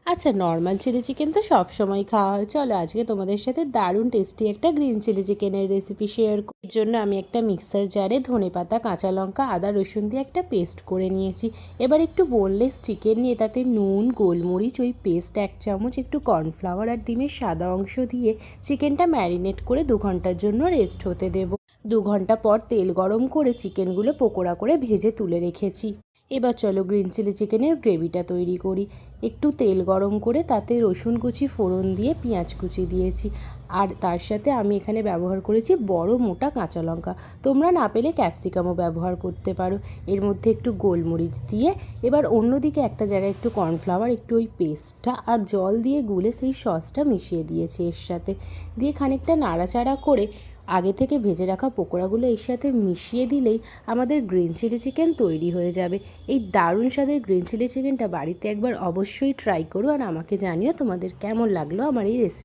আচ্ছা, normal chilli chicken তো সবসময় খাওয়া হয়। চলো আজকে তোমাদের সাথে দারুণ টেস্টি একটা গ্রিন চিলি চিকেনের রেসিপি শেয়ার করি। এর জন্য আমি একটা মিক্সার জারে ধনেপাতা, কাঁচা লঙ্কা, আদা, রসুন দিয়ে একটা পেস্ট করে নিয়েছি। এবার একটু বোনলেস চিকেন নিয়ে তাতে নুন, গোলমরিচ, ওই পেস্ট 1 চামচ, একটু কর্নফ্লাওয়ার আর ডিমের সাদা অংশ দিয়ে চিকেনটা ম্যারিনেট করে 2 ঘন্টার জন্য রেস্ট হতে দেব। 2 ঘন্টা পর তেল গরম করে চিকেনগুলো পকোড়া করে ভেজে তুলে রেখেছি। এবার চলো গ্রিন চিলি চিকেনের গ্রেভিটা তৈরি করি। একটু তেল গরম করে তাতে রসুন কুচি ফোড়ন দিয়ে পেঁয়াজ কুচি দিয়েছি, আর তার সাথে আমি এখানে ব্যবহার করেছি বড় মোটা কাঁচা লঙ্কা। তোমরা না পেলে ক্যাপসিকামও ব্যবহার করতে পারো। এর মধ্যে একটু গোলমরিচ দিয়ে এবার অন্যদিকে একটা জায়গায় একটু কর্নফ্লাওয়ার, একটু ওই পেস্টটা আর জল দিয়ে গুলে সেই সসটা মিশিয়ে দিয়েছি এর সাথে, দিয়ে খানিকটা নাড়াচাড়া করে আগে থেকে ভেজে রাখা পকোড়াগুলো এর সাথে মিশিয়ে দিলেই আমাদের গ্রিন চিলি চিকেন তৈরি হয়ে যাবে। এই দারুণ স্বাদের গ্রিন চিলি চিকেনটা বাড়িতে একবার অবশ্যই ট্রাই করো, আর আমাকে জানিও তোমাদের কেমন লাগলো আমার এই রেসিপি।